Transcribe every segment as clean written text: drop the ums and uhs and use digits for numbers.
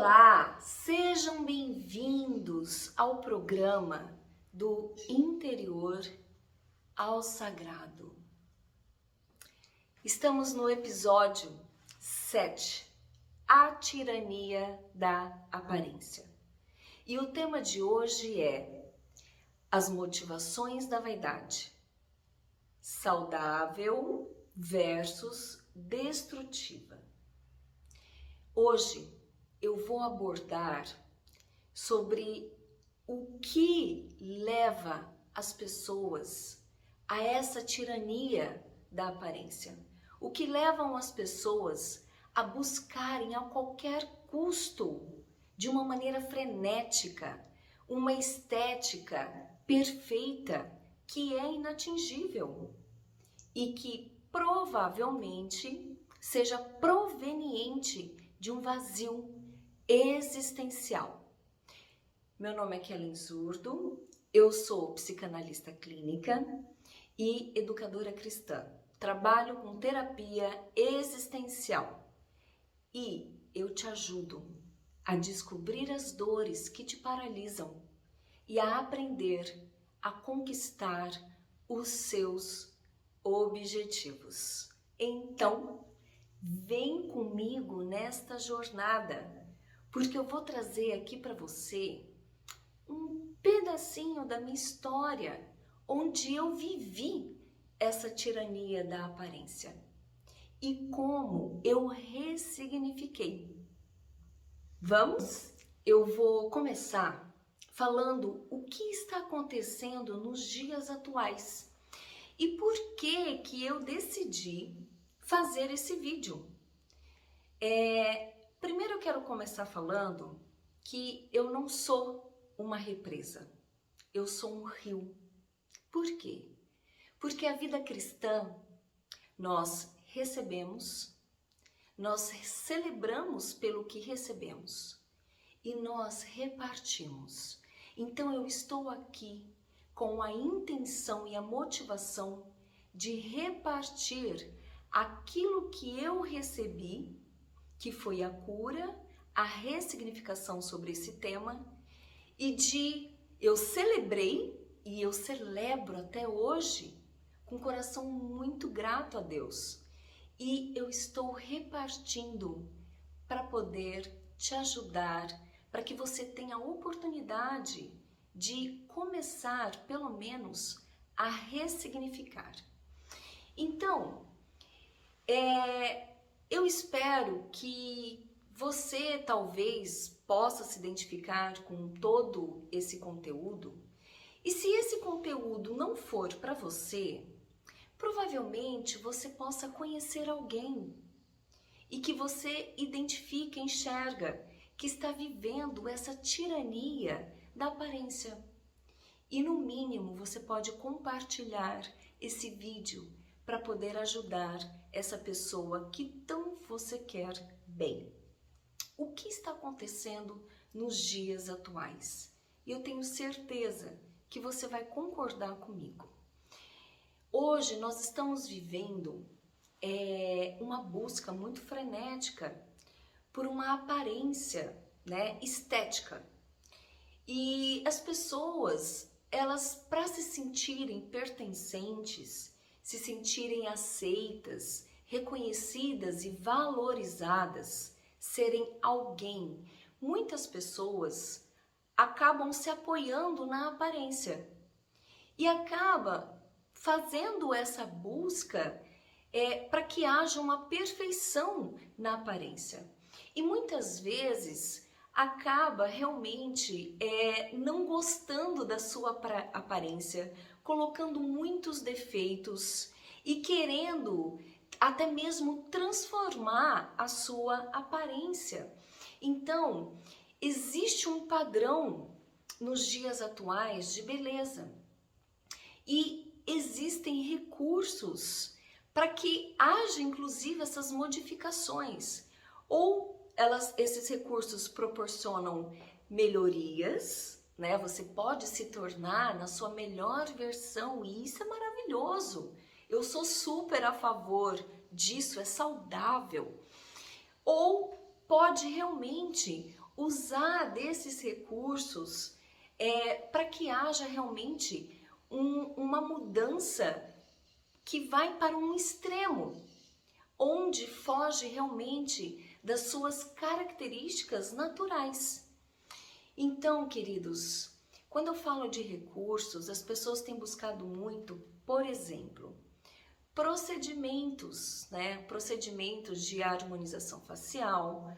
Olá, sejam bem-vindos ao programa do interior ao sagrado. Estamos no episódio 7, a tirania da aparência. E o tema de hoje é as motivações da vaidade, saudável versus destrutiva. Hoje eu vou abordar sobre o que leva as pessoas a essa tirania da aparência. O que levam as pessoas a buscarem a qualquer custo, de uma maneira frenética, uma estética perfeita que é inatingível e que provavelmente seja proveniente de um vazio existencial. Meu nome é Kellen Zurdo, eu sou psicanalista clínica e educadora cristã. Trabalho com terapia existencial e eu te ajudo a descobrir as dores que te paralisam e a aprender a conquistar os seus objetivos. Então, vem comigo nesta jornada, porque eu vou trazer aqui para você um pedacinho da minha história, onde eu vivi essa tirania da aparência e como eu ressignifiquei. Vamos? Eu vou começar falando o que está acontecendo nos dias atuais e por que eu decidi fazer esse vídeo. Primeiro eu quero começar falando que eu não sou uma represa, eu sou um rio. Por quê? Porque a vida cristã, nós recebemos, nós celebramos pelo que recebemos e nós repartimos. Então eu estou aqui com a intenção e a motivação de repartir aquilo que eu recebi, que foi a cura, a ressignificação sobre esse tema, e eu celebrei e eu celebro até hoje com um coração muito grato a Deus. E eu estou repartindo para poder te ajudar, para que você tenha a oportunidade de começar, pelo menos, a ressignificar. Então, eu espero que você talvez possa se identificar com todo esse conteúdo. E se esse conteúdo não for para você, provavelmente você possa conhecer alguém e que você identifique, enxerga, que está vivendo essa tirania da aparência. E no mínimo você pode compartilhar esse vídeo para poder ajudar essa pessoa que tão você quer bem. O que está acontecendo nos dias atuais? E eu tenho certeza que você vai concordar comigo. Hoje nós estamos vivendo uma busca muito frenética por uma aparência, estética. E as pessoas, elas, para se sentirem pertencentes, se sentirem aceitas, reconhecidas e valorizadas, serem alguém, muitas pessoas acabam se apoiando na aparência e acaba fazendo essa busca para que haja uma perfeição na aparência. E muitas vezes acaba realmente não gostando da sua aparência, colocando muitos defeitos e querendo até mesmo transformar a sua aparência. Então, existe um padrão nos dias atuais de beleza e existem recursos para que haja inclusive essas modificações, ou esses recursos proporcionam melhorias, Você pode se tornar na sua melhor versão e isso é maravilhoso. Eu sou super a favor disso, é saudável. Ou pode realmente usar desses recursos para que haja realmente uma mudança que vai para um extremo, onde foge realmente das suas características naturais. Então, queridos, quando eu falo de recursos, as pessoas têm buscado muito, por exemplo, procedimentos, né? Procedimentos de harmonização facial,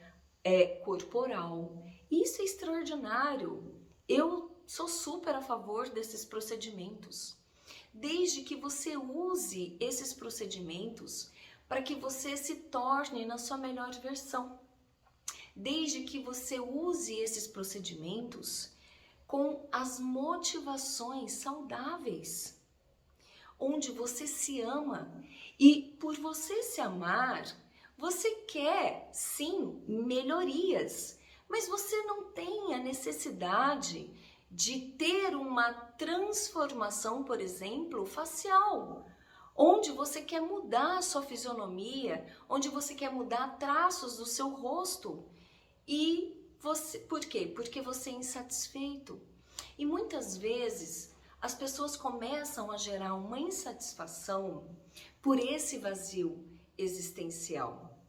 corporal. Isso é extraordinário. Eu sou super a favor desses procedimentos, desde que você use esses procedimentos para que você se torne na sua melhor versão. Desde que você use esses procedimentos com as motivações saudáveis, onde você se ama e por você se amar, você quer sim melhorias, mas você não tem a necessidade de ter uma transformação, por exemplo, facial, onde você quer mudar a sua fisionomia, onde você quer mudar traços do seu rosto. E você, por quê? Porque você é insatisfeito. E muitas vezes as pessoas começam a gerar uma insatisfação por esse vazio existencial.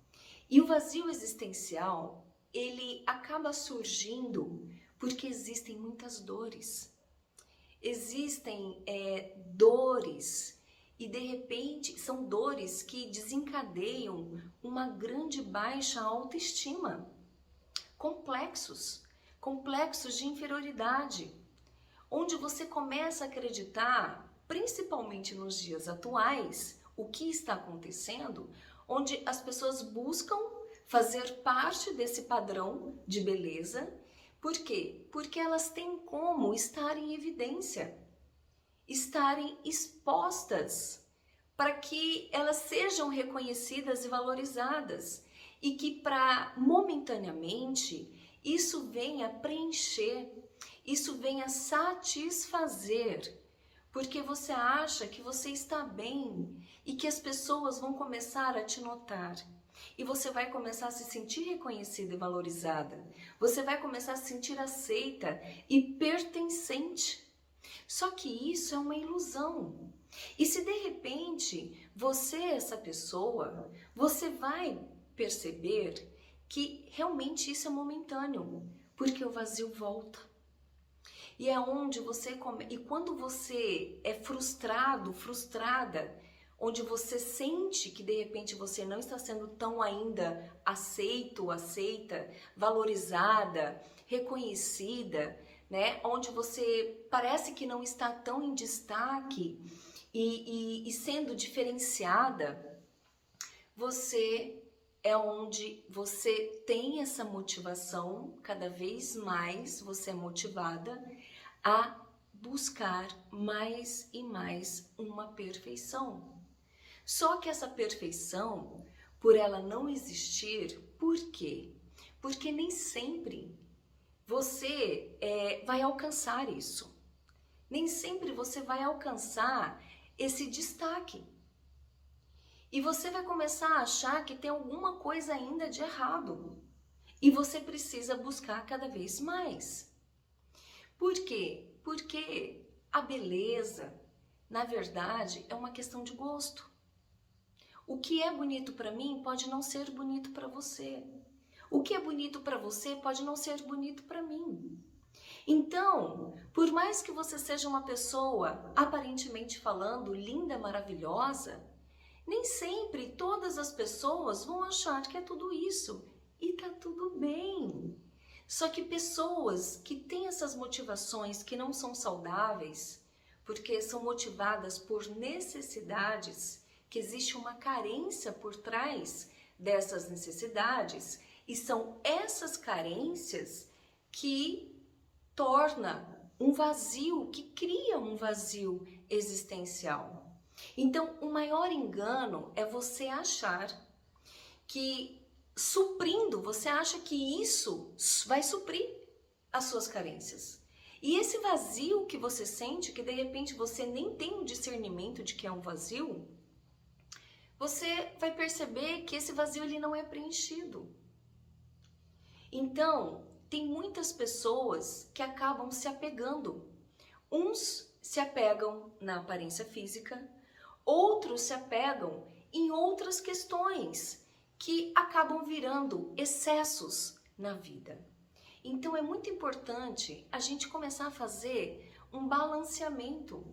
E o vazio existencial, ele acaba surgindo porque existem muitas dores. Existem dores e de repente são dores que desencadeiam uma grande baixa autoestima. Complexos de inferioridade, onde você começa a acreditar, principalmente nos dias atuais, o que está acontecendo, onde as pessoas buscam fazer parte desse padrão de beleza. Por quê? Porque elas têm como estar em evidência, estarem expostas para que elas sejam reconhecidas e valorizadas e que momentaneamente isso venha preencher, isso venha satisfazer, porque você acha que você está bem e que as pessoas vão começar a te notar. E você vai começar a se sentir reconhecida e valorizada. Você vai começar a se sentir aceita e pertencente. Só que isso é uma ilusão. E se de repente você é essa pessoa, você vai perceber que realmente isso é momentâneo, porque o vazio volta. E é onde e quando você é frustrado, frustrada, onde você sente que de repente você não está sendo tão ainda aceita, valorizada, reconhecida, né? Onde você parece que não está tão em destaque e sendo diferenciada, é onde você tem essa motivação, cada vez mais você é motivada a buscar mais e mais uma perfeição. Só que essa perfeição, por ela não existir, por quê? Porque nem sempre você vai alcançar isso. Nem sempre você vai alcançar esse destaque. E você vai começar a achar que tem alguma coisa ainda de errado. E você precisa buscar cada vez mais. Por quê? Porque a beleza, na verdade, é uma questão de gosto. O que é bonito para mim pode não ser bonito para você. O que é bonito para você pode não ser bonito para mim. Então, por mais que você seja uma pessoa, aparentemente falando, linda, maravilhosa, nem sempre todas as pessoas vão achar que é tudo isso. E tá tudo bem. Só que pessoas que têm essas motivações que não são saudáveis, porque são motivadas por necessidades, que existe uma carência por trás dessas necessidades, e são essas carências que torna um vazio, que cria um vazio existencial. Então, o maior engano é você achar que suprindo, você acha que isso vai suprir as suas carências. E esse vazio que você sente, que de repente você nem tem o discernimento de que é um vazio, você vai perceber que esse vazio ele não é preenchido. Então, tem muitas pessoas que acabam se apegando. Uns se apegam na aparência física, outros se apegam em outras questões que acabam virando excessos na vida. Então é muito importante a gente começar a fazer um balanceamento,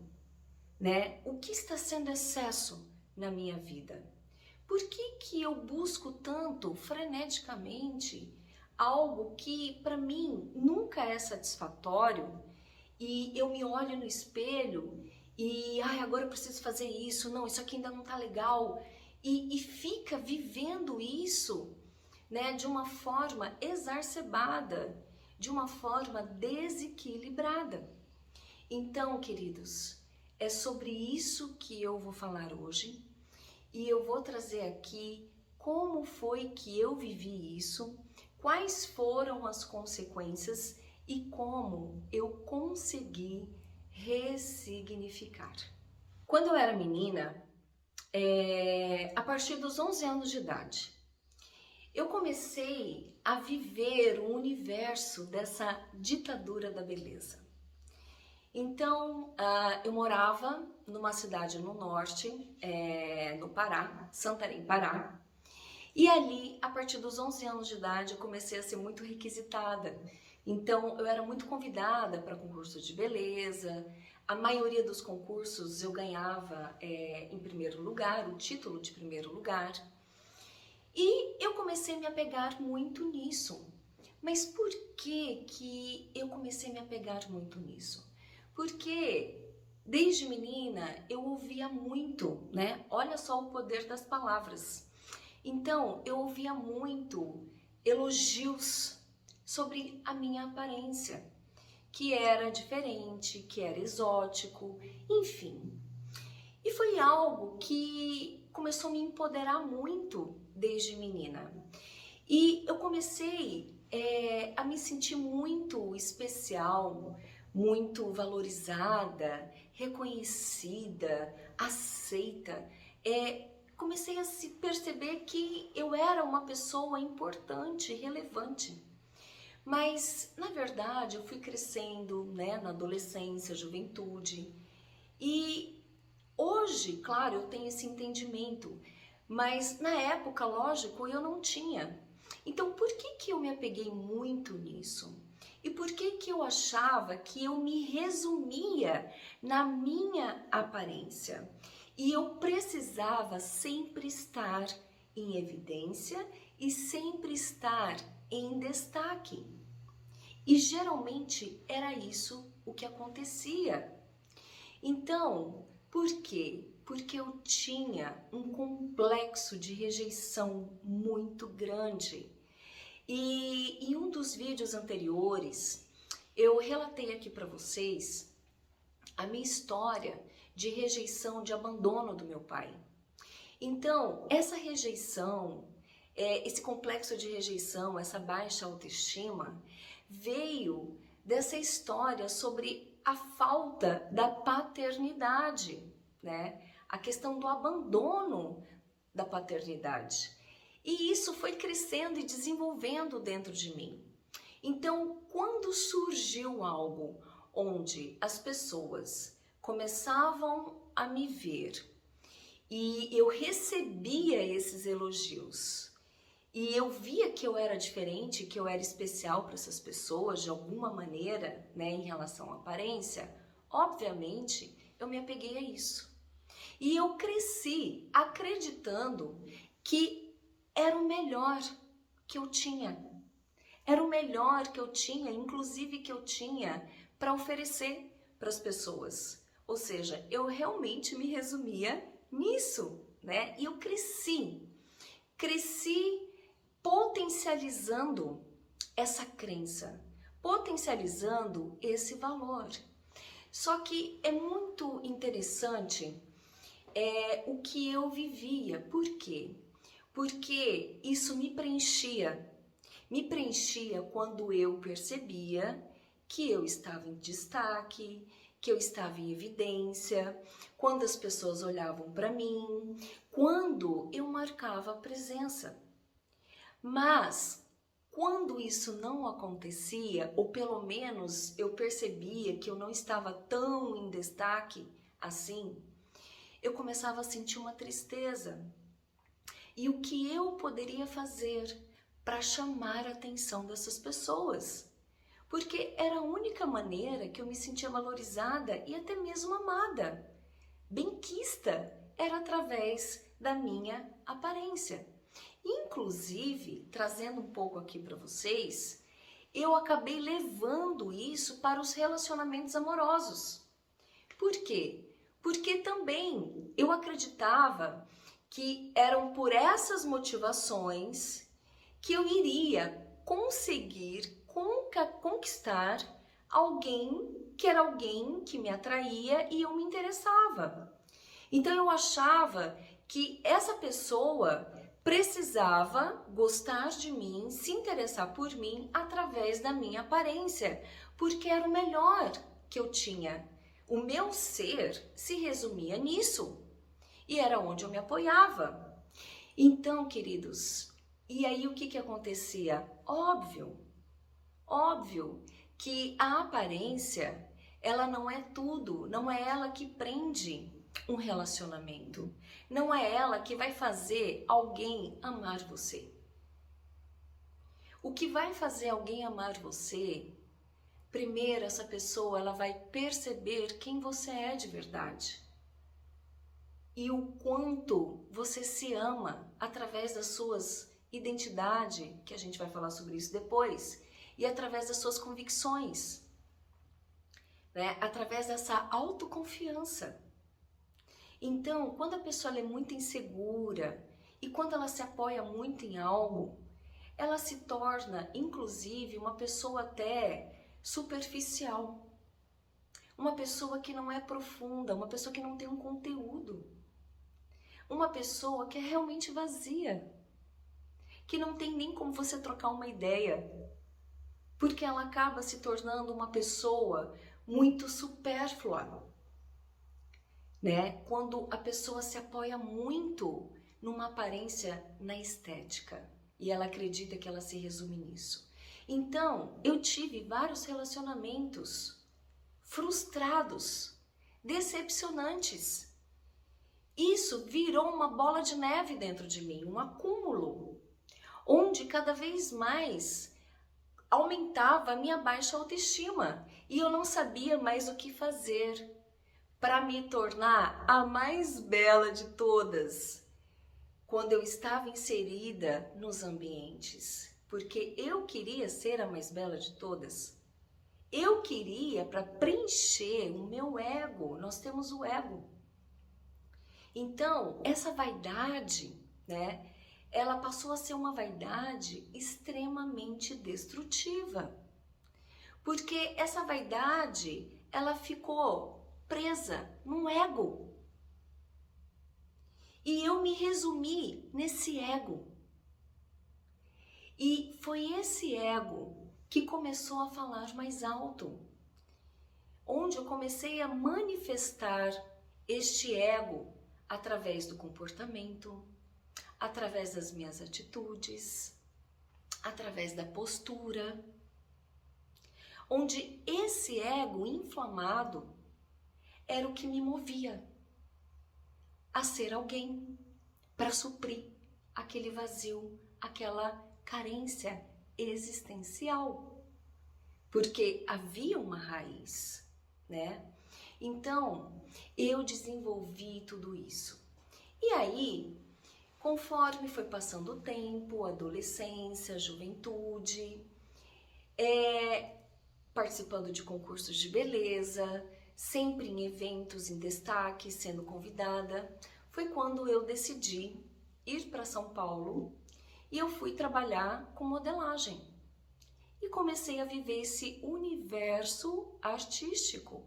né? O que está sendo excesso na minha vida? Por que eu busco tanto, freneticamente, algo que para mim nunca é satisfatório e eu me olho no espelho e agora eu preciso fazer isso, não, isso aqui ainda não tá legal e fica vivendo isso, né, de uma forma exacerbada, de uma forma desequilibrada. Então, queridos, é sobre isso que eu vou falar hoje e eu vou trazer aqui como foi que eu vivi isso, quais foram as consequências e como eu consegui ressignificar. Quando eu era menina, a partir dos 11 anos de idade, eu comecei a viver o universo dessa ditadura da beleza. Então, eu morava numa cidade no norte, no Pará, Santarém, Pará. E ali, a partir dos 11 anos de idade, eu comecei a ser muito requisitada. Então, eu era muito convidada para concursos de beleza. A maioria dos concursos eu ganhava em primeiro lugar, o título de primeiro lugar. E eu comecei a me apegar muito nisso. Mas por que eu comecei a me apegar muito nisso? Porque desde menina eu ouvia muito, né? Olha só o poder das palavras. Então, eu ouvia muito elogios sobre a minha aparência, que era diferente, que era exótico, enfim. E foi algo que começou a me empoderar muito desde menina. E eu comecei a me sentir muito especial, muito valorizada, reconhecida, aceita. Comecei a se perceber que eu era uma pessoa importante, relevante. Mas, na verdade, eu fui crescendo, né, na adolescência, juventude. E hoje, claro, eu tenho esse entendimento. Mas, na época, lógico, eu não tinha. Então, por que eu me apeguei muito nisso? E por que eu achava que eu me resumia na minha aparência? E eu precisava sempre estar em evidência e sempre estar em destaque. E geralmente era isso o que acontecia. Então, por quê? Porque eu tinha um complexo de rejeição muito grande. E em um dos vídeos anteriores, eu relatei aqui para vocês a minha história de rejeição, de abandono do meu pai. Então, essa rejeição, esse complexo de rejeição, essa baixa autoestima, veio dessa história sobre a falta da paternidade, né? A questão do abandono da paternidade. E isso foi crescendo e desenvolvendo dentro de mim. Então, quando surgiu algo onde as pessoas começavam a me ver e eu recebia esses elogios e eu via que eu era diferente, que eu era especial para essas pessoas de alguma maneira, né, em relação à aparência, obviamente eu me apeguei a isso. E eu cresci acreditando que era o melhor que eu tinha. Era o melhor que eu tinha, inclusive que eu tinha para oferecer para as pessoas. Ou seja, eu realmente me resumia nisso, né? E eu cresci potencializando essa crença, potencializando esse valor. Só que é muito interessante o que eu vivia. Por quê? Porque isso me preenchia. Me preenchia quando eu percebia que eu estava em destaque, que eu estava em evidência, quando as pessoas olhavam para mim, quando eu marcava presença. Mas quando isso não acontecia, ou pelo menos eu percebia que eu não estava tão em destaque assim, eu começava a sentir uma tristeza. E o que eu poderia fazer para chamar a atenção dessas pessoas? Porque era a única maneira que eu me sentia valorizada e até mesmo amada. Benquista era através da minha aparência. Inclusive, trazendo um pouco aqui para vocês, eu acabei levando isso para os relacionamentos amorosos. Por quê? Porque também eu acreditava que eram por essas motivações que eu iria conseguir conquistar alguém que era alguém que me atraía e eu me interessava. Então eu achava que essa pessoa precisava gostar de mim, se interessar por mim através da minha aparência, porque era o melhor que eu tinha. O meu ser se resumia nisso e era onde eu me apoiava. Então, queridos, e aí o que acontecia? Óbvio que a aparência, ela não é tudo, não é ela que prende um relacionamento. Não é ela que vai fazer alguém amar você. O que vai fazer alguém amar você, primeiro essa pessoa ela vai perceber quem você é de verdade. E o quanto você se ama através das suas identidades, que a gente vai falar sobre isso depois, e através das suas convicções, né? Através dessa autoconfiança. Então, quando a pessoa é muito insegura e quando ela se apoia muito em algo, ela se torna, inclusive, uma pessoa até superficial. Uma pessoa que não é profunda, uma pessoa que não tem um conteúdo. Uma pessoa que é realmente vazia, que não tem nem como você trocar uma ideia, porque ela acaba se tornando uma pessoa muito supérflua. Né? Quando a pessoa se apoia muito numa aparência na estética e ela acredita que ela se resume nisso. Então, eu tive vários relacionamentos frustrados, decepcionantes. Isso virou uma bola de neve dentro de mim, um acúmulo, onde cada vez mais aumentava a minha baixa autoestima e eu não sabia mais o que fazer para me tornar a mais bela de todas quando eu estava inserida nos ambientes, porque eu queria ser a mais bela de todas. Eu queria para preencher o meu ego, nós temos o ego. Então, essa vaidade, né, ela passou a ser uma vaidade extremamente destrutiva. Porque essa vaidade, ela ficou presa num ego. E eu me resumi nesse ego. E foi esse ego que começou a falar mais alto. Onde eu comecei a manifestar este ego através do comportamento, através das minhas atitudes, através da postura. Onde esse ego inflamado era o que me movia a ser alguém para suprir aquele vazio, aquela carência existencial, porque havia uma raiz, né? Então, eu desenvolvi tudo isso. E aí, conforme foi passando o tempo, a adolescência, a juventude, participando de concursos de beleza, sempre em eventos em destaque, sendo convidada, foi quando eu decidi ir para São Paulo e eu fui trabalhar com modelagem. E comecei a viver esse universo artístico.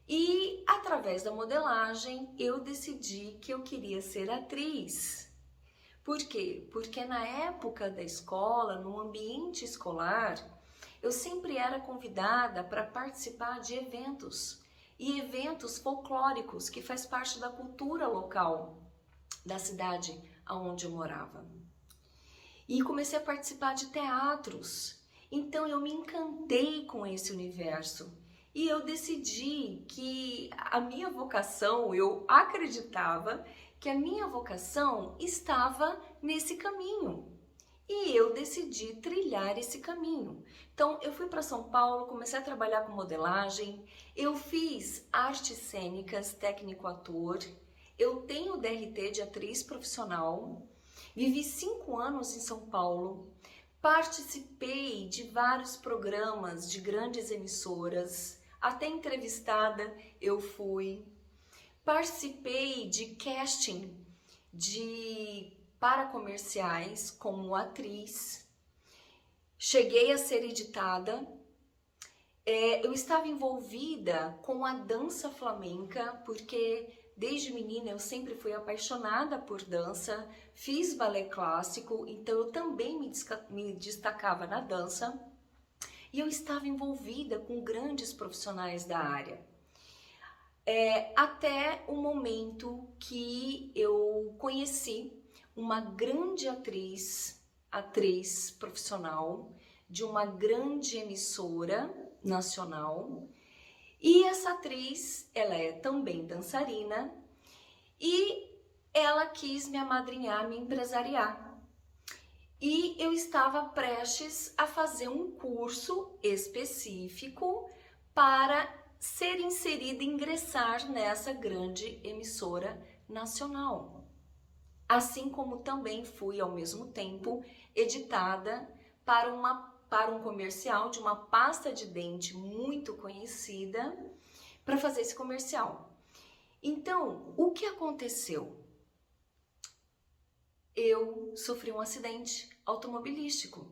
E através da modelagem eu decidi que eu queria ser atriz. Por quê? Porque na época da escola, no ambiente escolar, eu sempre era convidada para participar de eventos e eventos folclóricos que faz parte da cultura local da cidade onde eu morava. e comecei a participar de teatros. Então eu me encantei com esse universo e eu decidi que a minha vocação, eu acreditava que a minha vocação estava nesse caminho. E eu decidi trilhar esse caminho. Então, eu fui para São Paulo, comecei a trabalhar com modelagem, eu fiz artes cênicas, técnico-ator, eu tenho DRT de atriz profissional, vivi 5 anos em São Paulo, participei de vários programas de grandes emissoras, até entrevistada eu fui, participei de casting para comerciais como atriz, cheguei a ser editada, eu estava envolvida com a dança flamenca, porque desde menina eu sempre fui apaixonada por dança, fiz balé clássico, então eu também me destacava na dança, e eu estava envolvida com grandes profissionais da área. Até o momento que eu conheci uma grande atriz profissional de uma grande emissora nacional, e essa atriz, ela é também dançarina e ela quis me amadrinhar, me empresariar. E eu estava prestes a fazer um curso específico para ser inserida e ingressar nessa grande emissora nacional. Assim como também fui, ao mesmo tempo, editada para um comercial de uma pasta de dente muito conhecida para fazer esse comercial. Então, o que aconteceu? Eu sofri um acidente automobilístico.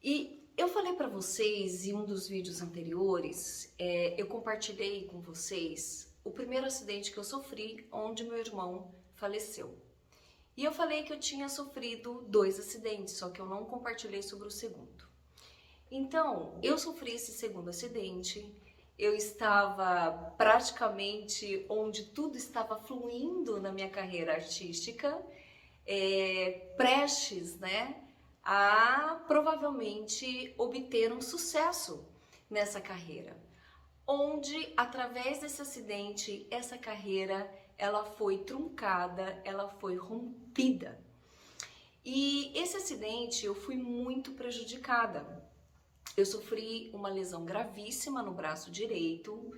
E eu falei para vocês em um dos vídeos anteriores, eu compartilhei com vocês o primeiro acidente que eu sofri, onde meu irmão faleceu. E eu falei que eu tinha sofrido 2 acidentes, só que eu não compartilhei sobre o segundo. Então, eu sofri esse segundo acidente, eu estava praticamente onde tudo estava fluindo na minha carreira artística, prestes, né, a provavelmente obter um sucesso nessa carreira, onde através desse acidente, essa carreira ela foi truncada, ela foi rompida. E esse acidente eu fui muito prejudicada. Eu sofri uma lesão gravíssima no braço direito,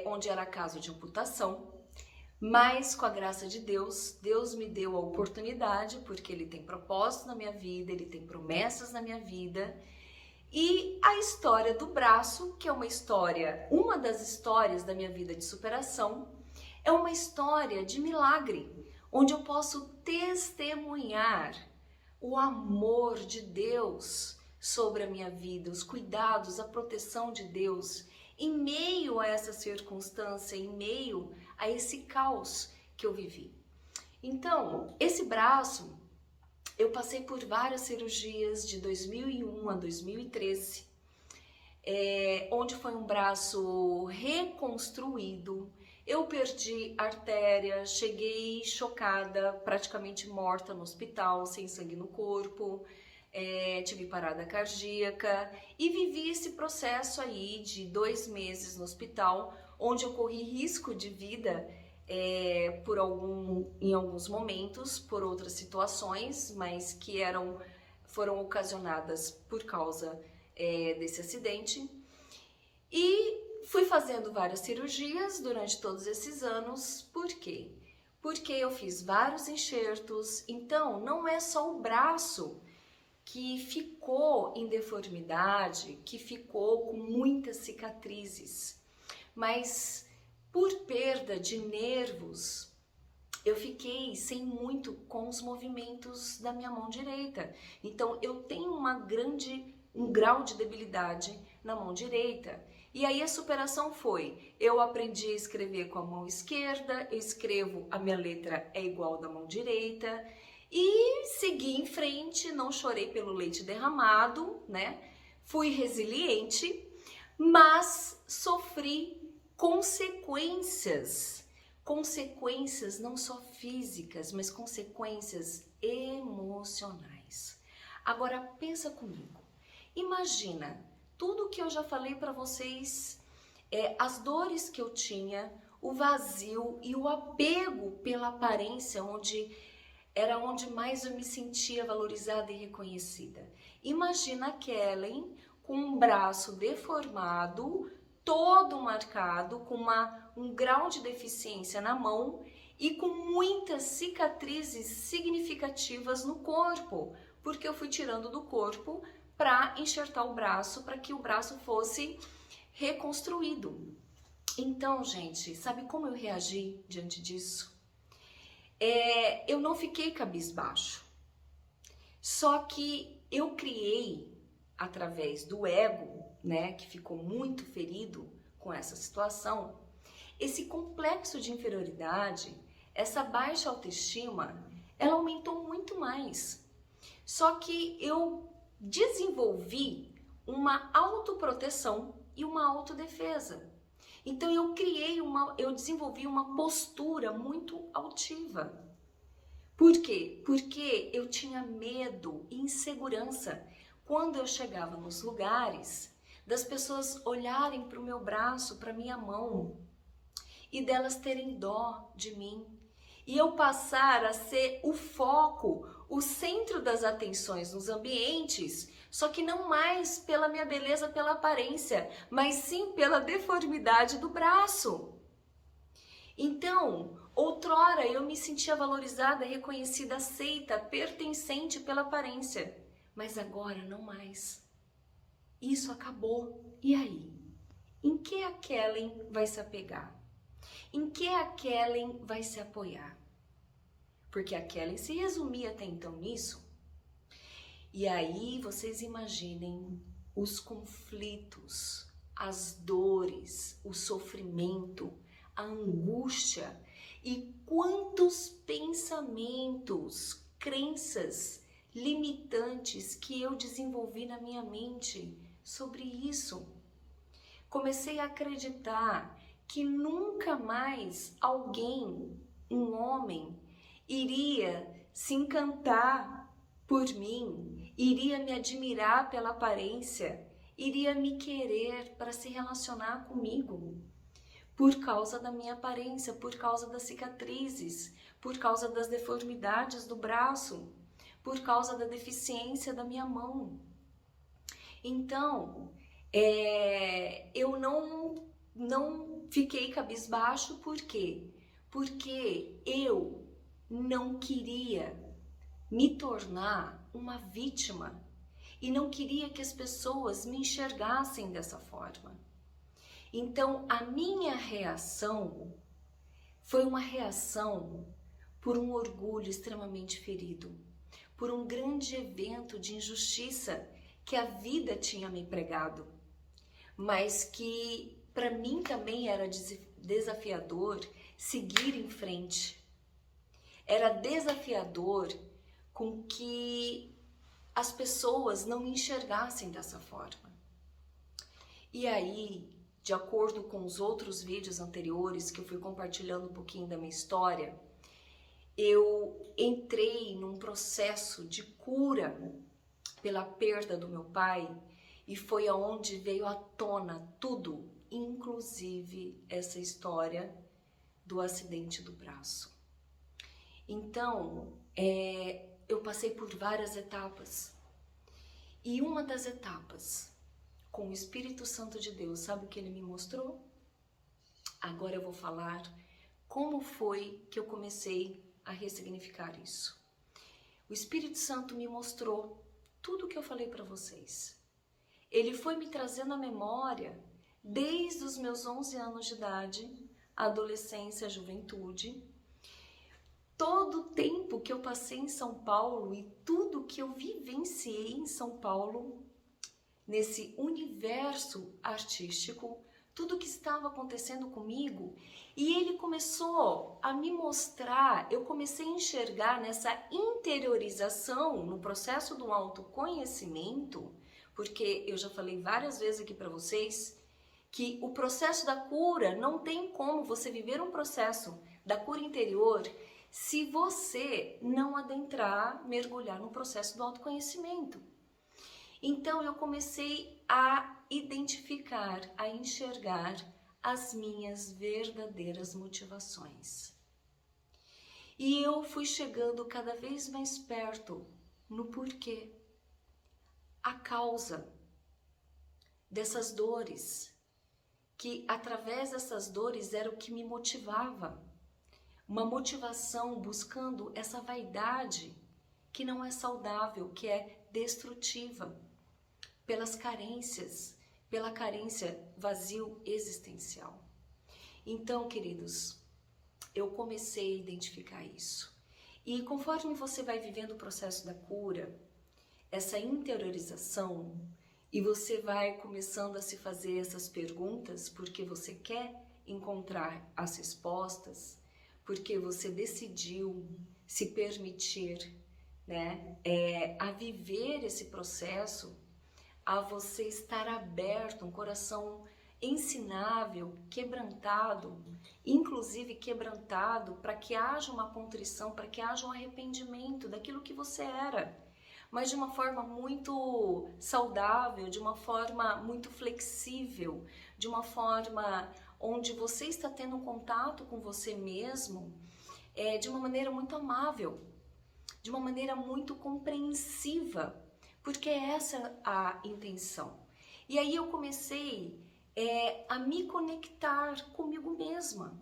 onde era caso de amputação, mas com a graça de Deus, Deus me deu a oportunidade, porque Ele tem propósito na minha vida, Ele tem promessas na minha vida. E a história do braço, que é uma das histórias da minha vida de superação, é uma história de milagre, onde eu posso testemunhar o amor de Deus sobre a minha vida, os cuidados, a proteção de Deus, em meio a essa circunstância, em meio a esse caos que eu vivi. Então, esse braço, eu passei por várias cirurgias de 2001 a 2013, onde foi um braço reconstruído. Eu perdi artéria, cheguei chocada, praticamente morta no hospital, sem sangue no corpo, tive parada cardíaca e vivi esse processo aí de 2 meses no hospital, onde eu corri risco de vida em alguns momentos, por outras situações, mas que foram ocasionadas por causa desse acidente. E fui fazendo várias cirurgias durante todos esses anos. Por quê? Porque eu fiz vários enxertos, então não é só o braço que ficou em deformidade, que ficou com muitas cicatrizes, mas por perda de nervos, eu fiquei sem muito com os movimentos da minha mão direita. Então eu tenho um grau de debilidade na mão direita. E aí a superação foi, eu aprendi a escrever com a mão esquerda, eu escrevo, a minha letra é igual da mão direita, e segui em frente, não chorei pelo leite derramado, né? Fui resiliente, mas sofri consequências não só físicas, mas consequências emocionais. Agora pensa comigo. Imagina tudo que eu já falei para vocês, as dores que eu tinha, o vazio e o apego pela aparência, onde mais eu me sentia valorizada e reconhecida. Imagina a Kellen com um braço deformado, todo marcado, com um grau de deficiência na mão e com muitas cicatrizes significativas no corpo, porque eu fui tirando do corpo para enxertar o braço, para que o braço fosse reconstruído. Então, gente, sabe como eu reagi diante disso? Eu não fiquei cabisbaixo, só que eu criei, através do ego, né, que ficou muito ferido com essa situação, esse complexo de inferioridade, essa baixa autoestima, ela aumentou muito mais. Só que eu desenvolvi uma autoproteção e uma autodefesa. Então eu desenvolvi uma postura muito altiva. Por quê? Porque eu tinha medo e insegurança quando eu chegava nos lugares, das pessoas olharem para o meu braço, para minha mão, e delas terem dó de mim. E eu passar a ser o foco, o centro das atenções nos ambientes, só que não mais pela minha beleza, pela aparência, mas sim pela deformidade do braço. Então, outrora eu me sentia valorizada, reconhecida, aceita, pertencente pela aparência, mas agora não mais. Isso acabou. E aí? Em que a Kellen vai se apegar? Em que a Kellen vai se apoiar? Porque a Kellen se resumia até então nisso. E aí vocês imaginem os conflitos, as dores, o sofrimento, a angústia e quantos pensamentos, crenças limitantes que eu desenvolvi na minha mente sobre isso. Comecei a acreditar que nunca mais alguém, um homem, iria se encantar por mim, iria me admirar pela aparência, iria me querer para se relacionar comigo, por causa da minha aparência, por causa das cicatrizes, por causa das deformidades do braço, por causa da deficiência da minha mão. Então, eu não fiquei cabisbaixo, por quê? Porque eu não queria me tornar uma vítima e não queria que as pessoas me enxergassem dessa forma. Então, a minha reação foi uma reação por um orgulho extremamente ferido, por um grande evento de injustiça que a vida tinha me pregado, mas que para mim também era desafiador seguir em frente. Era desafiador com que as pessoas não me enxergassem dessa forma. E aí, de acordo com os outros vídeos anteriores que eu fui compartilhando um pouquinho da minha história, eu entrei num processo de cura pela perda do meu pai e foi aonde veio à tona tudo, inclusive essa história do acidente do braço. Então, eu passei por várias etapas e uma das etapas, com o Espírito Santo de Deus, sabe o que ele me mostrou? Agora eu vou falar como foi que eu comecei a ressignificar isso. O Espírito Santo me mostrou tudo o que eu falei para vocês. Ele foi me trazendo à memória desde os meus 11 anos de idade, adolescência, juventude, todo o tempo que eu passei em São Paulo e tudo que eu vivenciei em São Paulo, nesse universo artístico, tudo que estava acontecendo comigo, e ele começou a me mostrar, eu comecei a enxergar nessa interiorização, no processo do autoconhecimento, porque eu já falei várias vezes aqui para vocês, que o processo da cura, não tem como você viver um processo da cura interior se você não adentrar, mergulhar no processo do autoconhecimento. Então eu comecei a identificar, a enxergar as minhas verdadeiras motivações. E eu fui chegando cada vez mais perto no porquê, a causa dessas dores, que através dessas dores era o que me motivava. Uma motivação buscando essa vaidade que não é saudável, que é destrutiva, pelas carências, pela carência vazio existencial. Então, queridos, eu comecei a identificar isso. E conforme você vai vivendo o processo da cura, essa interiorização, e você vai começando a se fazer essas perguntas porque você quer encontrar as respostas, porque você decidiu se permitir, né, a viver esse processo, a você estar aberto, um coração ensinável, quebrantado, inclusive quebrantado para que haja uma contrição, para que haja um arrependimento daquilo que você era, mas de uma forma muito saudável, de uma forma muito flexível, de uma forma onde você está tendo um contato com você mesmo, de uma maneira muito amável, de uma maneira muito compreensiva, porque essa é a intenção. E aí eu comecei a me conectar comigo mesma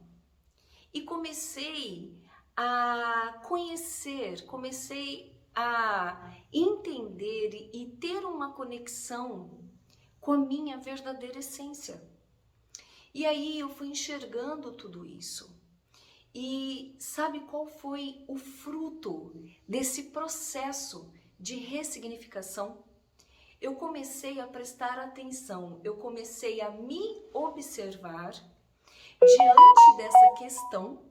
e comecei a conhecer, comecei a entender e ter uma conexão com a minha verdadeira essência. E aí eu fui enxergando tudo isso. E sabe qual foi o fruto desse processo de ressignificação? Eu comecei a prestar atenção, eu comecei a me observar diante dessa questão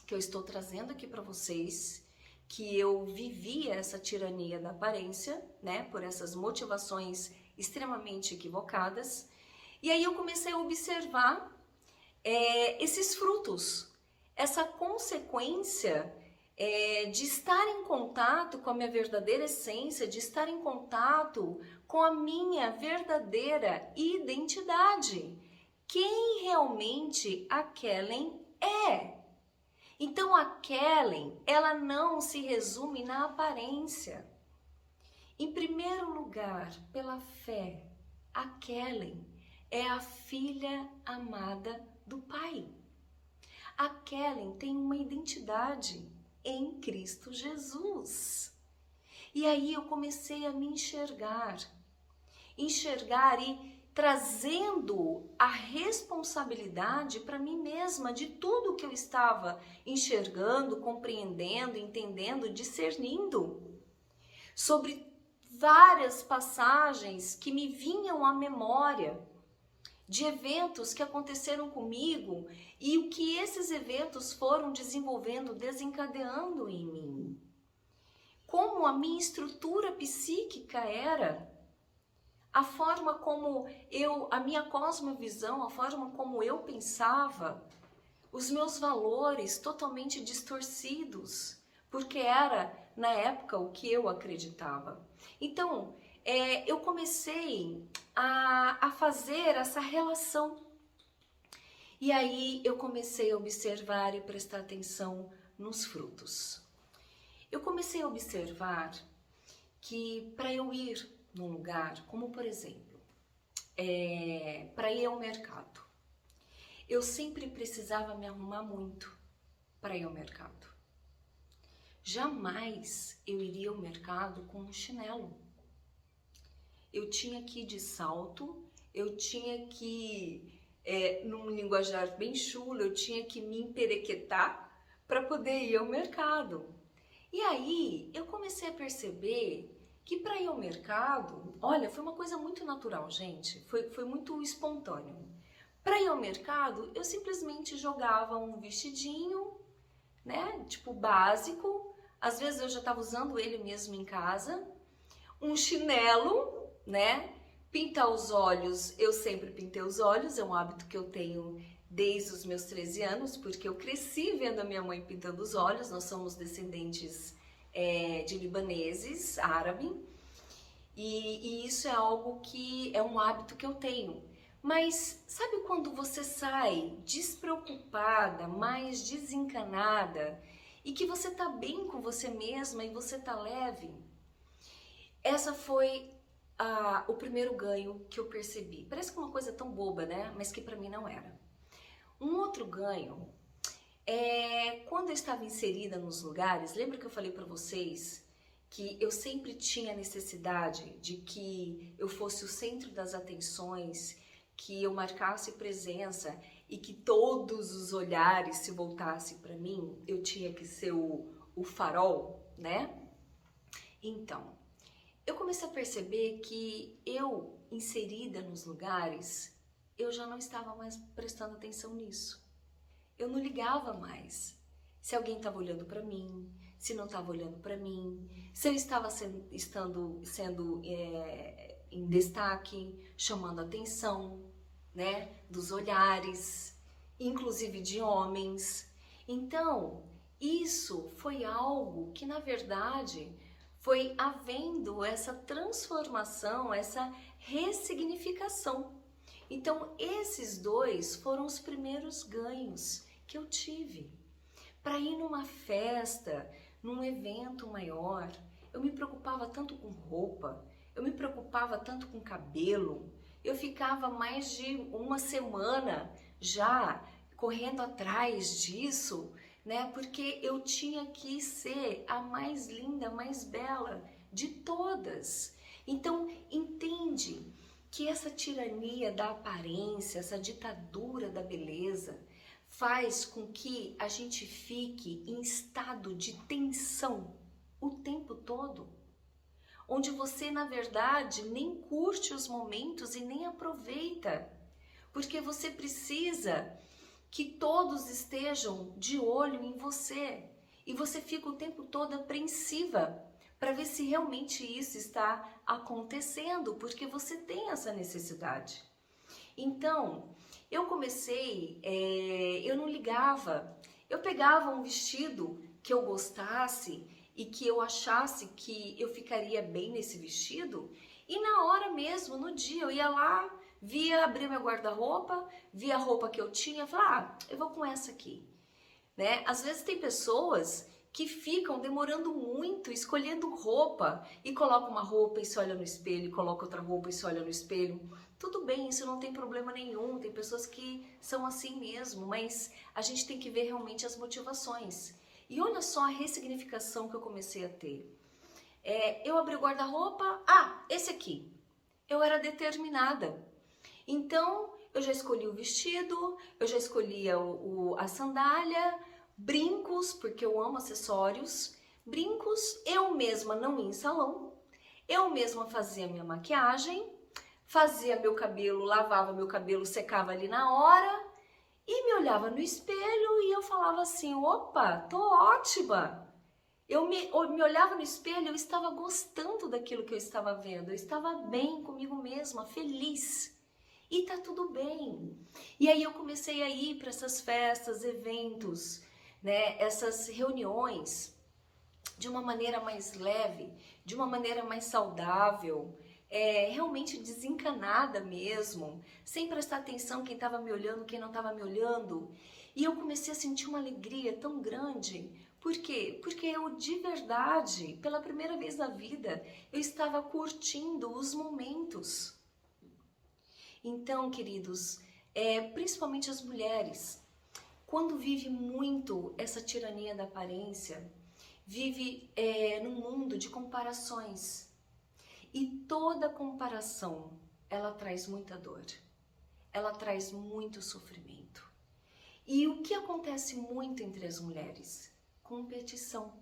que eu estou trazendo aqui para vocês, que eu vivia essa tirania da aparência, né, por essas motivações extremamente equivocadas. E aí eu comecei a observar esses frutos, essa consequência de estar em contato com a minha verdadeira essência, de estar em contato com a minha verdadeira identidade. Quem realmente a Kellen é. Então a Kellen, ela não se resume na aparência. Em primeiro lugar, pela fé, a Kellen é a filha amada do Pai. A Kellen tem uma identidade em Cristo Jesus. E aí eu comecei a me enxergar e trazendo a responsabilidade para mim mesma de tudo que eu estava enxergando, compreendendo, entendendo, discernindo, sobre várias passagens que me vinham à memória, de eventos que aconteceram comigo e o que esses eventos foram desenvolvendo, desencadeando em mim. Como a minha estrutura psíquica era, a forma como a minha cosmovisão, a forma como eu pensava, os meus valores totalmente distorcidos, porque era, na época, o que eu acreditava. Então, eu comecei a fazer essa relação. E aí eu comecei a observar e prestar atenção nos frutos. Eu comecei a observar que para eu ir num lugar, como por exemplo, para ir ao mercado, eu sempre precisava me arrumar muito para ir ao mercado. Jamais eu iria ao mercado com um chinelo. Eu tinha que ir de salto, eu tinha que, num linguajar bem chulo, eu tinha que me emperequetar para poder ir ao mercado. E aí eu comecei a perceber que para ir ao mercado, olha, foi uma coisa muito natural, gente, foi muito espontâneo. Para ir ao mercado, eu simplesmente jogava um vestidinho, né, tipo básico, às vezes eu já estava usando ele mesmo em casa, um chinelo, né, pintar os olhos, eu sempre pintei os olhos, é um hábito que eu tenho desde os meus 13 anos, porque eu cresci vendo a minha mãe pintando os olhos. Nós somos descendentes de libaneses, árabe, e isso é algo que é um hábito que eu tenho. Mas sabe quando você sai despreocupada, mais desencanada, e que você tá bem com você mesma e você tá leve? Essa foi o primeiro ganho que eu percebi. Parece que é uma coisa tão boba, né? Mas que pra mim não era. Um outro ganho é quando eu estava inserida nos lugares. Lembra que eu falei pra vocês que eu sempre tinha necessidade de que eu fosse o centro das atenções, que eu marcasse presença e que todos os olhares se voltassem para mim? Eu tinha que ser o farol, né? Então, eu comecei a perceber que eu, inserida nos lugares, eu já não estava mais prestando atenção nisso. Eu não ligava mais se alguém estava olhando para mim, se não estava olhando para mim, se eu estava sendo em destaque, chamando atenção, né, dos olhares, inclusive de homens. Então, isso foi algo que, na verdade, foi havendo essa transformação, essa ressignificação. Então, esses dois foram os primeiros ganhos que eu tive. Para ir numa festa, num evento maior, eu me preocupava tanto com roupa, eu me preocupava tanto com cabelo, eu ficava mais de uma semana já correndo atrás disso, né? Porque eu tinha que ser a mais linda, mais bela de todas. Então, entende que essa tirania da aparência, essa ditadura da beleza, faz com que a gente fique em estado de tensão o tempo todo, onde você, na verdade, nem curte os momentos e nem aproveita, porque você precisa que todos estejam de olho em você, e você fica o tempo todo apreensiva para ver se realmente isso está acontecendo, porque você tem essa necessidade. Então, eu comecei, eu não ligava, eu pegava um vestido que eu gostasse e que eu achasse que eu ficaria bem nesse vestido, e na hora mesmo, no dia, eu ia lá, abria meu guarda-roupa, via a roupa que eu tinha, falava, eu vou com essa aqui, né? Às vezes tem pessoas que ficam demorando muito escolhendo roupa, e coloca uma roupa e se olha no espelho, e coloca outra roupa e se olha no espelho. Tudo bem, isso não tem problema nenhum, tem pessoas que são assim mesmo, mas a gente tem que ver realmente as motivações. E olha só a ressignificação que eu comecei a ter. Eu abri o guarda-roupa, esse aqui. Eu era determinada. Então, eu já escolhi o vestido, eu já escolhi a sandália, brincos, porque eu amo acessórios, brincos, eu mesma não ia em salão, eu mesma fazia minha maquiagem, fazia meu cabelo, lavava meu cabelo, secava ali na hora e me olhava no espelho e eu falava assim, opa, tô ótima. Eu me olhava no espelho, eu estava gostando daquilo que eu estava vendo, eu estava bem comigo mesma, feliz. E tá tudo bem. E aí eu comecei a ir para essas festas, eventos, né, essas reuniões de uma maneira mais leve, de uma maneira mais saudável, realmente desencanada mesmo, sem prestar atenção quem estava me olhando, quem não estava me olhando. E eu comecei a sentir uma alegria tão grande. Por quê? Porque eu, de verdade, pela primeira vez na vida, eu estava curtindo os momentos. Então, queridos, principalmente as mulheres, quando vive muito essa tirania da aparência, vive num mundo de comparações. E toda comparação, ela traz muita dor, ela traz muito sofrimento. E o que acontece muito entre as mulheres? Competição.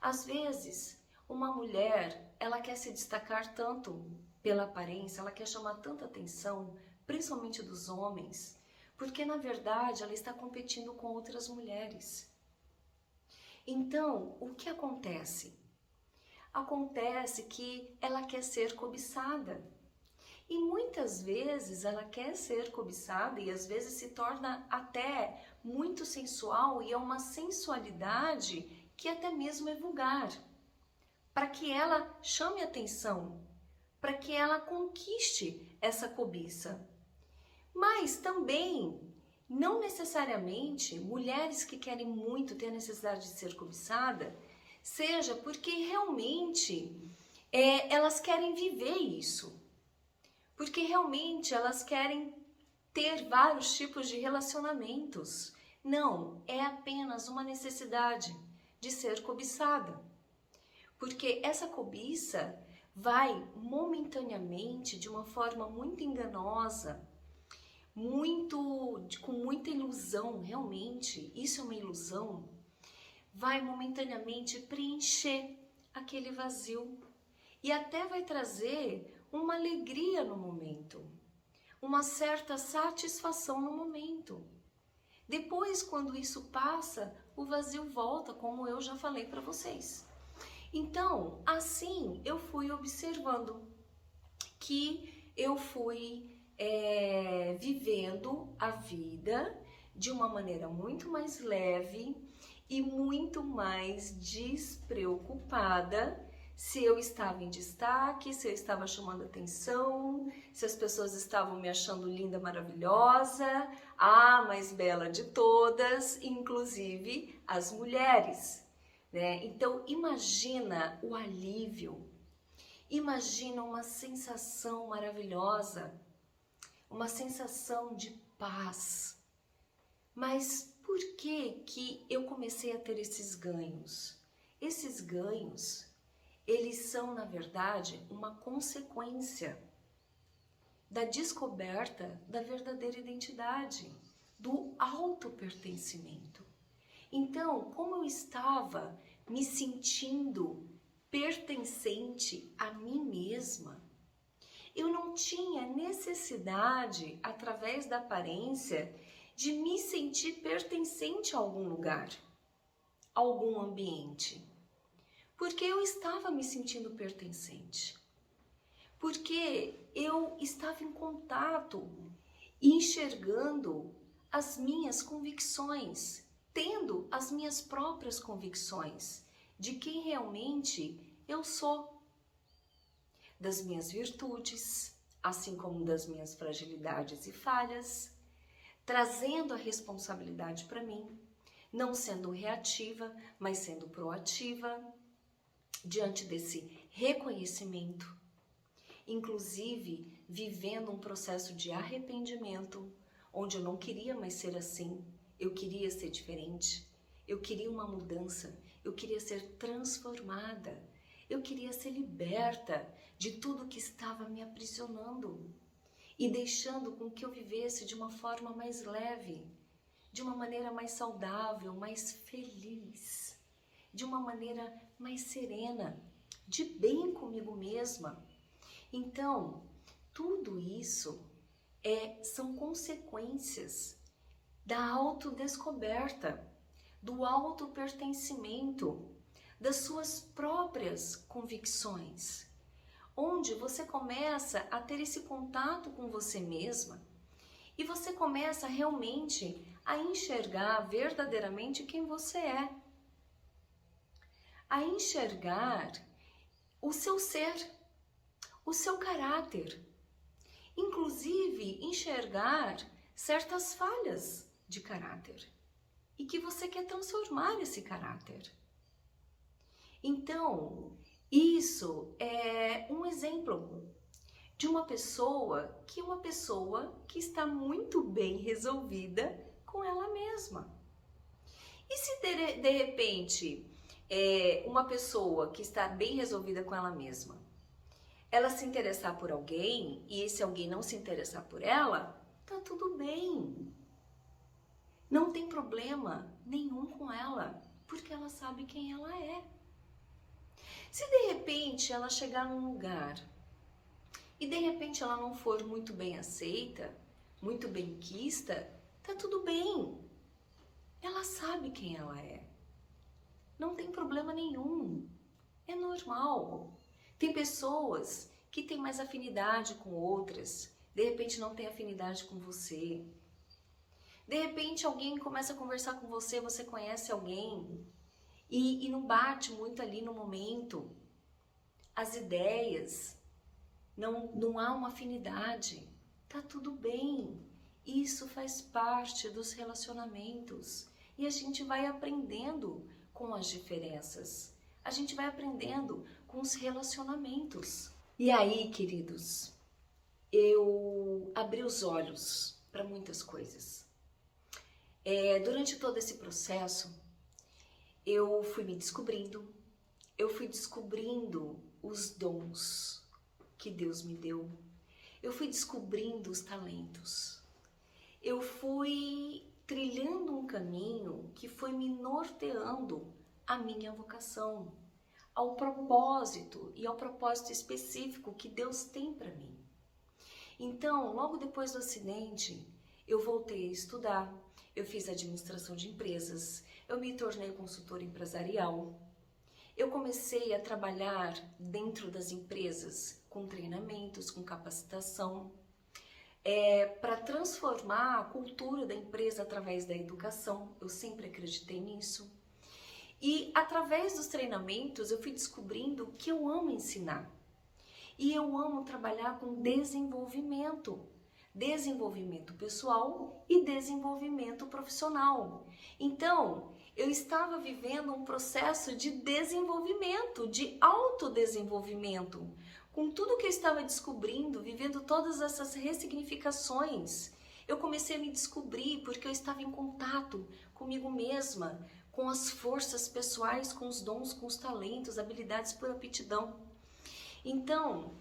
Às vezes, uma mulher, ela quer se destacar tanto pela aparência, ela quer chamar tanta atenção, principalmente dos homens, porque na verdade ela está competindo com outras mulheres. Então, o que acontece? Acontece que ela quer ser cobiçada. E muitas vezes ela quer ser cobiçada e às vezes se torna até muito sensual e é uma sensualidade que até mesmo é vulgar, para que ela chame atenção, para que ela conquiste essa cobiça. Mas também, não necessariamente, mulheres que querem muito ter a necessidade de ser cobiçada, seja porque realmente elas querem viver isso. Porque realmente elas querem ter vários tipos de relacionamentos. Não, é apenas uma necessidade de ser cobiçada. Porque essa cobiça vai momentaneamente, de uma forma muito enganosa, com muita ilusão, realmente, isso é uma ilusão, vai momentaneamente preencher aquele vazio e até vai trazer uma alegria no momento, uma certa satisfação no momento. Depois, quando isso passa, o vazio volta, como eu já falei para vocês. Então, assim eu fui observando que eu fui vivendo a vida de uma maneira muito mais leve e muito mais despreocupada se eu estava em destaque, se eu estava chamando atenção, se as pessoas estavam me achando linda, maravilhosa, a mais bela de todas, inclusive as mulheres, né? Então imagina o alívio, imagina uma sensação maravilhosa, uma sensação de paz. Mas por que que eu comecei a ter esses ganhos? Esses ganhos, eles são, na verdade, uma consequência da descoberta da verdadeira identidade, do autopertencimento. Então, como eu estava me sentindo pertencente a mim mesma, eu não tinha necessidade, através da aparência, de me sentir pertencente a algum lugar, a algum ambiente. Porque eu estava me sentindo pertencente. Porque eu estava em contato e enxergando as minhas convicções, tendo as minhas próprias convicções de quem realmente eu sou, das minhas virtudes, assim como das minhas fragilidades e falhas, trazendo a responsabilidade para mim, não sendo reativa, mas sendo proativa, diante desse reconhecimento, inclusive vivendo um processo de arrependimento, onde eu não queria mais ser assim, eu queria ser diferente, eu queria uma mudança, eu queria ser transformada, eu queria ser liberta de tudo que estava me aprisionando e deixando com que eu vivesse de uma forma mais leve, de uma maneira mais saudável, mais feliz, de uma maneira mais serena, de bem comigo mesma. Então, tudo isso são consequências da autodescoberta, do autopertencimento, das suas próprias convicções, onde você começa a ter esse contato com você mesma e você começa realmente a enxergar verdadeiramente quem você é, a enxergar o seu ser, o seu caráter, inclusive enxergar certas falhas de caráter e que você quer transformar esse caráter. Então, isso é um exemplo de uma pessoa que está muito bem resolvida com ela mesma. E se de repente uma pessoa que está bem resolvida com ela mesma, ela se interessar por alguém e esse alguém não se interessar por ela, tá tudo bem. Não tem problema nenhum com ela, porque ela sabe quem ela é. Se de repente ela chegar num lugar e de repente ela não for muito bem aceita, muito bem quista, tá tudo bem. Ela sabe quem ela é. Não tem problema nenhum. É normal. Tem pessoas que tem mais afinidade com outras, de repente não tem afinidade com você. De repente alguém começa a conversar com você, você conhece alguém e não bate muito ali no momento. As ideias, não há uma afinidade. Tá tudo bem. Isso faz parte dos relacionamentos. E a gente vai aprendendo com as diferenças. A gente vai aprendendo com os relacionamentos. E aí, queridos, eu abri os olhos para muitas coisas. Durante todo esse processo, eu fui me descobrindo, eu fui descobrindo os dons que Deus me deu, eu fui descobrindo os talentos, eu fui trilhando um caminho que foi me norteando a minha vocação, ao propósito e ao propósito específico que Deus tem para mim. Então, logo depois do acidente, eu voltei a estudar, eu fiz administração de empresas, eu me tornei consultora empresarial, eu comecei a trabalhar dentro das empresas com treinamentos, com capacitação, para transformar a cultura da empresa através da educação. Eu sempre acreditei nisso. E através dos treinamentos eu fui descobrindo que eu amo ensinar. E eu amo trabalhar com desenvolvimento pessoal e desenvolvimento profissional. Então, eu estava vivendo um processo de desenvolvimento, de autodesenvolvimento. Com tudo que eu estava descobrindo, vivendo todas essas ressignificações, eu comecei a me descobrir porque eu estava em contato comigo mesma, com as forças pessoais, com os dons, com os talentos, habilidades por aptidão. Então,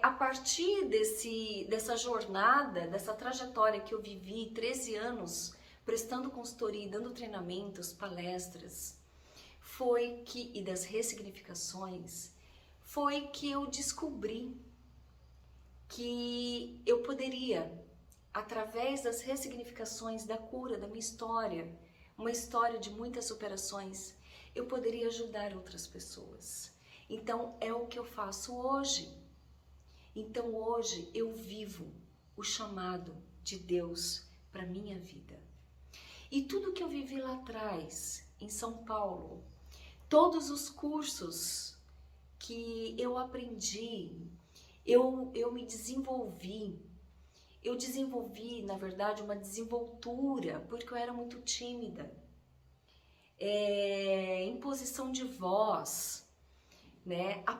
a partir dessa jornada, dessa trajetória que eu vivi, 13 anos, prestando consultoria e dando treinamentos, palestras, e das ressignificações, foi que eu descobri que eu poderia, através das ressignificações da cura da minha história, uma história de muitas superações, eu poderia ajudar outras pessoas. Então, é o que eu faço hoje. Então, hoje eu vivo o chamado de Deus para minha vida. E tudo que eu vivi lá atrás, em São Paulo, todos os cursos que eu aprendi, eu me desenvolvi. Eu desenvolvi, na verdade, uma desenvoltura, porque eu era muito tímida. Imposição de voz, né? A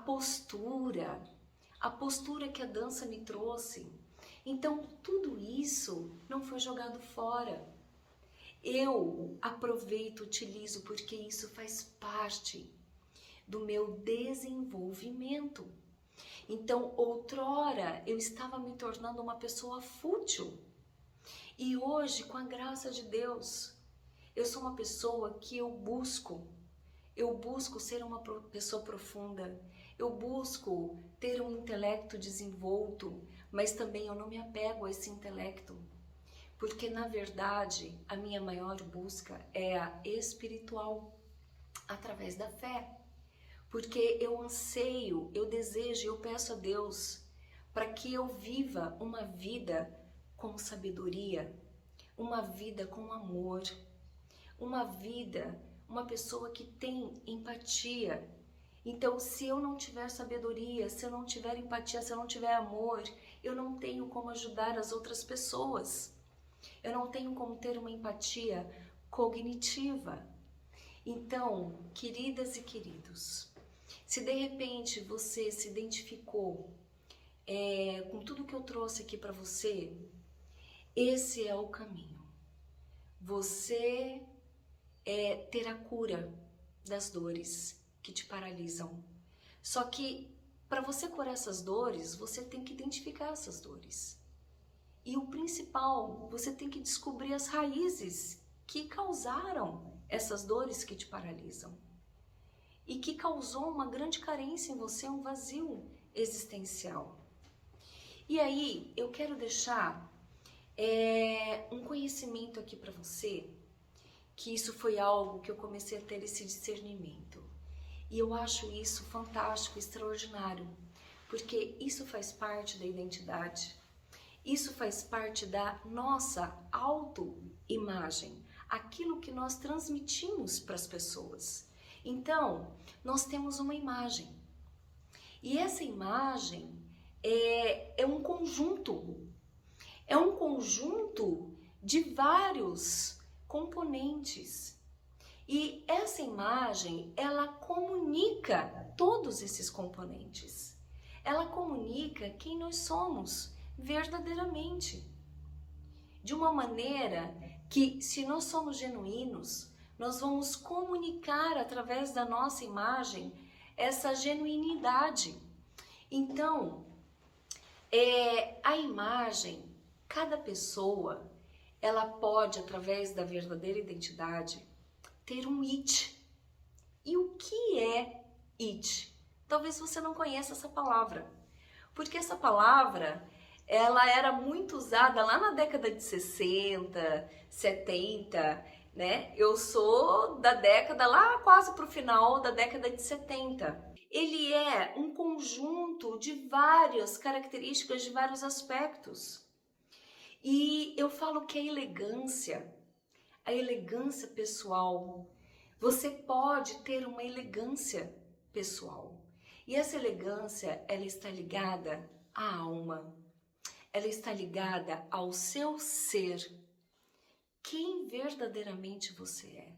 postura que a dança me trouxe. Então, tudo isso não foi jogado fora. Eu aproveito, utilizo, porque isso faz parte do meu desenvolvimento. Então, outrora, eu estava me tornando uma pessoa fútil. E hoje, com a graça de Deus, eu sou uma pessoa que eu busco ser uma pessoa profunda, eu busco ter um intelecto desenvolto, mas também eu não me apego a esse intelecto, porque na verdade a minha maior busca é a espiritual, através da fé, porque eu anseio, eu desejo, eu peço a Deus para que eu viva uma vida com sabedoria, uma vida com amor, uma pessoa que tem empatia. Então, se eu não tiver sabedoria, se eu não tiver empatia, se eu não tiver amor, eu não tenho como ajudar as outras pessoas. Eu não tenho como ter uma empatia cognitiva. Então, queridas e queridos, se de repente você se identificou com tudo que eu trouxe aqui para você, esse é o caminho. Você ter a cura das dores que te paralisam. Só que para você curar essas dores, você tem que identificar essas dores. E o principal, você tem que descobrir as raízes que causaram essas dores que te paralisam. E que causou uma grande carência em você, um vazio existencial. E aí, eu quero deixar um conhecimento aqui para você, que isso foi algo que eu comecei a ter esse discernimento. E eu acho isso fantástico, extraordinário, porque isso faz parte da identidade, isso faz parte da nossa autoimagem, aquilo que nós transmitimos para as pessoas. Então, nós temos uma imagem, e essa imagem é um conjunto de vários componentes. E essa imagem, ela comunica todos esses componentes. Ela comunica quem nós somos verdadeiramente. De uma maneira que, se nós somos genuínos, nós vamos comunicar através da nossa imagem essa genuinidade. Então, a imagem, cada pessoa, ela pode, através da verdadeira identidade, ter um it. E o que é it? Talvez você não conheça essa palavra, porque essa palavra, ela era muito usada lá na década de 60, 70, né? Eu sou da década, lá quase para o final da década de 70. Ele é um conjunto de várias características, de vários aspectos. E eu falo que a elegância pessoal, você pode ter uma elegância pessoal. E essa elegância, ela está ligada à alma, ela está ligada ao seu ser, quem verdadeiramente você é.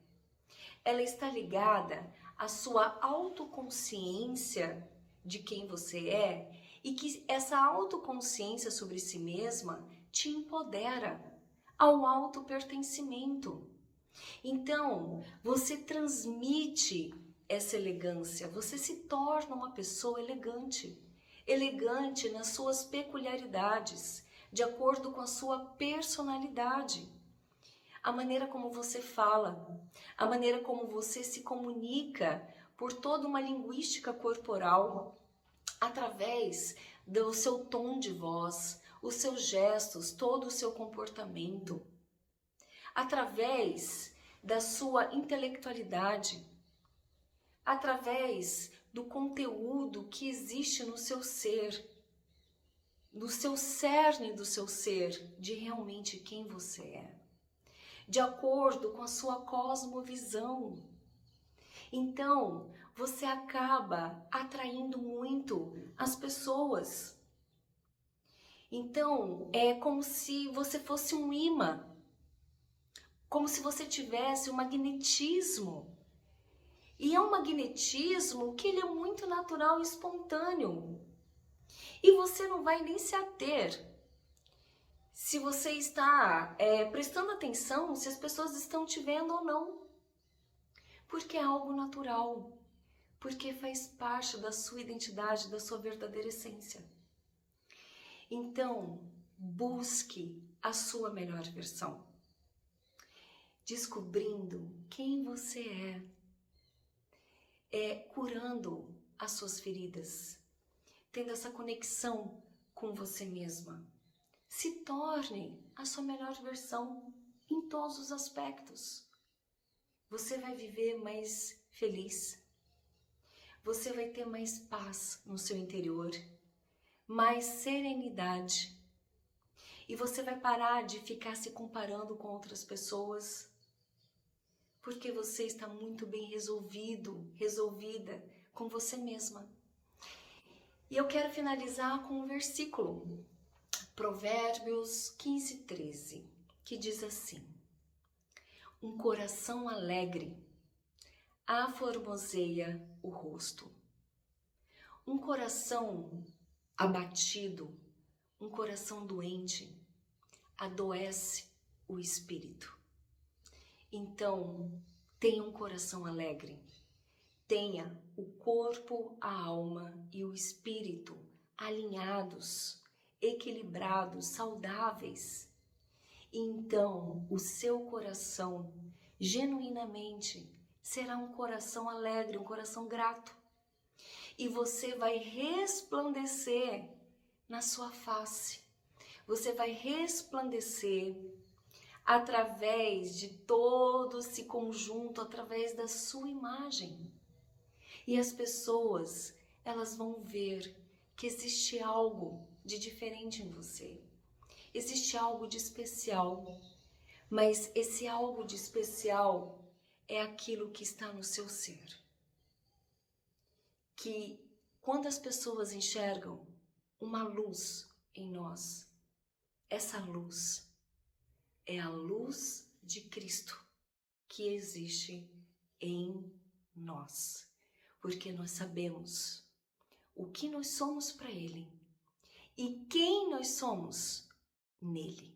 Ela está ligada à sua autoconsciência de quem você é, e que essa autoconsciência sobre si mesma te empodera ao autopertencimento. Então, você transmite essa elegância, você se torna uma pessoa elegante. Elegante nas suas peculiaridades, de acordo com a sua personalidade. A maneira como você fala, a maneira como você se comunica por toda uma linguística corporal, através do seu tom de voz, os seus gestos, todo o seu comportamento, através da sua intelectualidade, através do conteúdo que existe no seu ser, no seu cerne do seu ser, de realmente quem você é, de acordo com a sua cosmovisão. Então, você acaba atraindo muito as pessoas. Então, é como se você fosse um imã, como se você tivesse um magnetismo. E é um magnetismo que ele é muito natural e espontâneo. E você não vai nem se ater se você está prestando atenção, se as pessoas estão te vendo ou não. Porque é algo natural. Porque faz parte da sua identidade, da sua verdadeira essência. Então, busque a sua melhor versão. Descobrindo quem você curando as suas feridas, tendo essa conexão com você mesma. Se torne a sua melhor versão em todos os aspectos. Você vai viver mais feliz. Você vai ter mais paz no seu interior, mais serenidade. E você vai parar de ficar se comparando com outras pessoas, porque você está muito bem resolvida com você mesma. E eu quero finalizar com um versículo, Provérbios 15:13, que diz assim: um coração alegre aformoseia o rosto. Um coração abatido, um coração doente, adoece o espírito. Então, tenha um coração alegre, tenha o corpo, a alma e o espírito alinhados, equilibrados, saudáveis. Então, o seu coração, genuinamente, será um coração alegre, um coração grato. E você vai resplandecer na sua face. Você vai resplandecer através de todo esse conjunto, através da sua imagem. E as pessoas, elas vão ver que existe algo de diferente em você. Existe algo de especial, mas esse algo de especial é aquilo que está no seu ser. Que quando as pessoas enxergam uma luz em nós, essa luz é a luz de Cristo que existe em nós, porque nós sabemos o que nós somos para Ele e quem nós somos nele.